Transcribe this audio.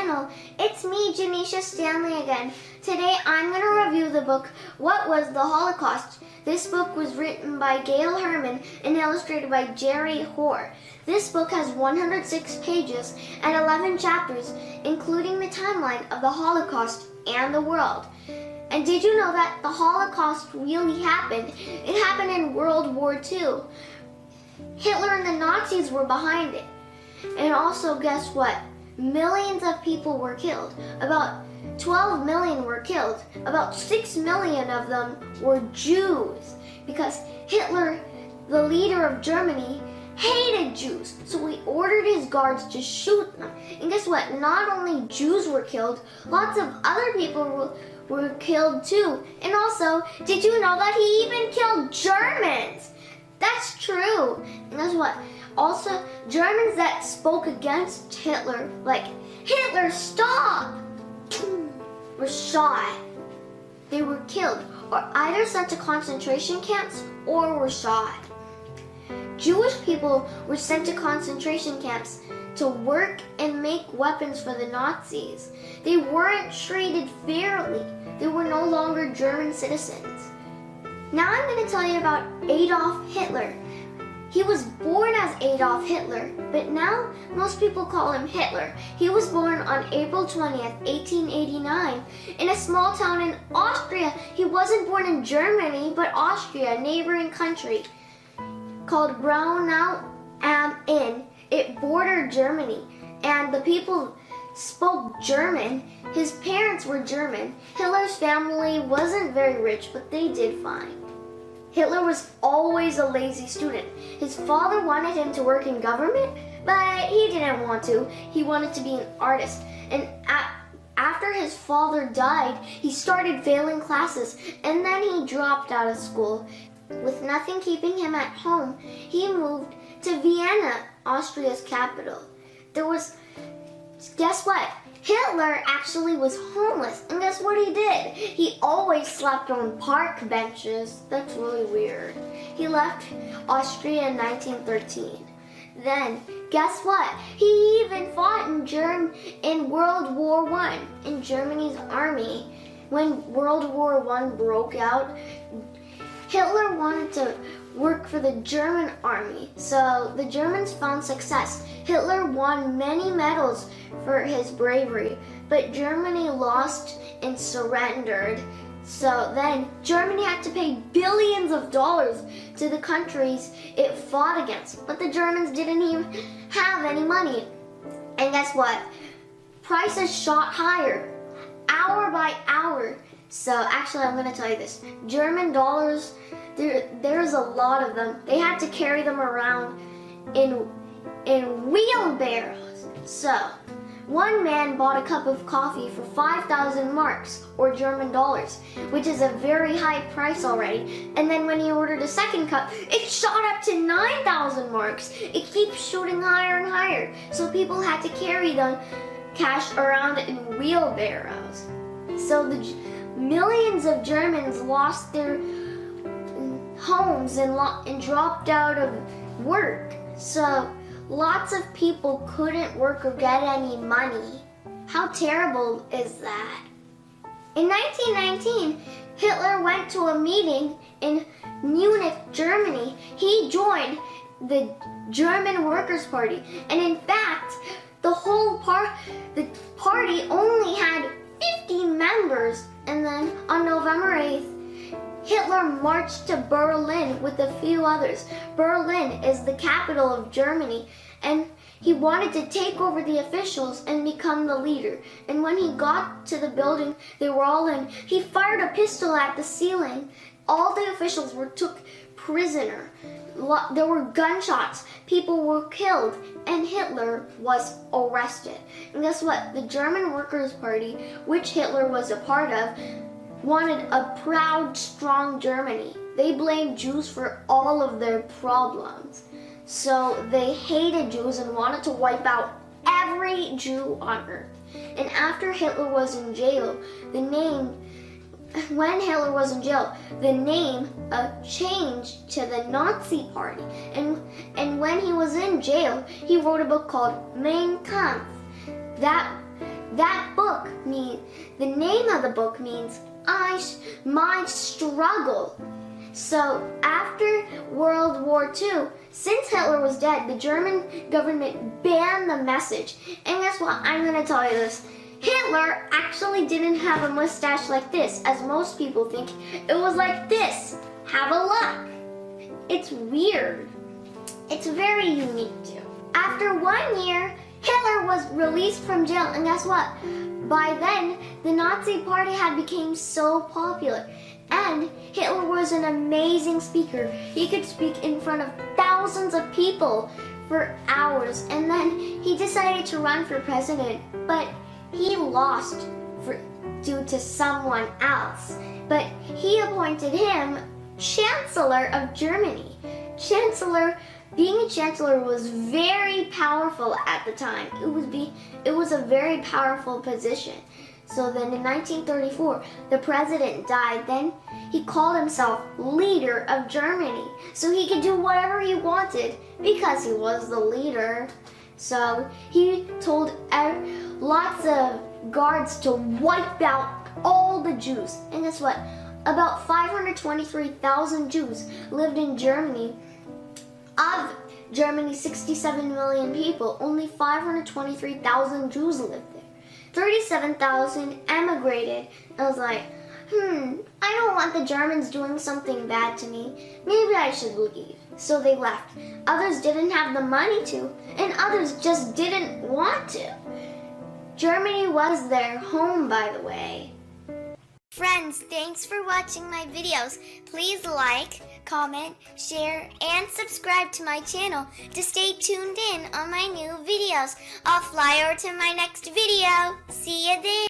channel. It's me, Janisha Stanley again. Today I'm going to review the book, What Was the Holocaust? This book was written by Gail Herman and illustrated by Jerry Hoare. This book has 106 pages and 11 chapters, including the timeline of the Holocaust and the world. And did you know that the Holocaust really happened? It happened in World War II. Hitler and the Nazis were behind it. And also, guess what? Millions of people were killed. About 12 million were killed. About 6 million of them were Jews. Because Hitler, the leader of Germany, hated Jews. So he ordered his guards to shoot them. And guess what? Not only Jews were killed, lots of other people were killed too. And also, did you know that he even killed Germans? That's true. And guess what? Also, Germans that spoke against Hitler, like, Hitler, stop! Were shot. They were killed, or either sent to concentration camps or were shot. Jewish people were sent to concentration camps to work and make weapons for the Nazis. They weren't treated fairly. They were no longer German citizens. Now I'm going to tell you about Adolf Hitler. He was born as Adolf Hitler, but now most people call him Hitler. He was born on April 20th, 1889, in a small town in Austria. He wasn't born in Germany, but Austria, a neighboring country, called Braunau am Inn. It bordered Germany, and the people spoke German. His parents were German. Hitler's family wasn't very rich, but they did fine. Hitler was always a lazy student. His father wanted him to work in government, but he didn't want to. He wanted to be an artist. And after his father died, he started failing classes, and then he dropped out of school. With nothing keeping him at home, he moved to Vienna, Austria's capital. Guess what? Hitler actually was homeless, and guess what he did? He always slept on park benches. That's really weird. He left Austria in 1913. Then, guess what? He even fought in World War I, in Germany's army. When World War I broke out, Hitler wanted to work for the German army, so the Germans found success. Hitler won many medals for his bravery, but Germany lost and surrendered. So then Germany had to pay billions of dollars to the countries it fought against, but the Germans didn't even have any money. And guess what? Prices shot higher, hour by hour. So actually, I'm going to tell you this. German dollars, there's a lot of them. They had to carry them around in wheelbarrows. So one man bought a cup of coffee for 5,000 marks, or German dollars, which is a very high price already. And then when he ordered a second cup, it shot up to 9,000 marks. It keeps shooting higher and higher. So people had to carry the cash around in wheelbarrows. So millions of Germans lost their homes and dropped out of work. So lots of people couldn't work or get any money. How terrible is that? In 1919, Hitler went to a meeting in Munich, Germany. He joined the German Workers' Party, and in fact, the party only had 50 members. And then on November 8th, Hitler marched to Berlin with a few others. Berlin is the capital of Germany, and he wanted to take over the officials and become the leader. And when he got to the building they were all in, he fired a pistol at the ceiling. All the officials were took prisoner. There were gunshots, people were killed, and Hitler was arrested. And guess what? The German Workers' Party, which Hitler was a part of, wanted a proud, strong Germany. They blamed Jews for all of their problems. So they hated Jews and wanted to wipe out every Jew on earth. And after Hitler was in jail, when Hitler was in jail, the name changed to the Nazi Party. And when he was in jail, he wrote a book called Mein Kampf. That That book the name of the book means my struggle. So after World War II, since Hitler was dead, the German government banned the message. And guess what? I'm going to tell you this. Hitler actually didn't have a mustache like this, as most people think. It was like this. Have a look. It's weird. It's very unique too. After 1 year, Hitler was released from jail, and guess what? By then, the Nazi Party had become so popular, and Hitler was an amazing speaker. He could speak in front of thousands of people for hours, and then he decided to run for president, but he lost due to someone else. But he appointed him Chancellor of Germany. Being a chancellor was very powerful at the time. It was a very powerful position. So then in 1934, the president died. Then he called himself leader of Germany. So he could do whatever he wanted because he was the leader. So he told lots of guards to wipe out all the Jews. And guess what? About 523,000 Jews lived in Germany. Of Germany's 67 million people, only 523,000 Jews lived there. 37,000 emigrated. I was like, I don't want the Germans doing something bad to me. Maybe I should leave. So they left. Others didn't have the money to, and others just didn't want to. Germany was their home, by the way. Friends, thanks for watching my videos. Please like, comment, share, and subscribe to my channel to stay tuned in on my new videos. I'll fly over to my next video. See you there.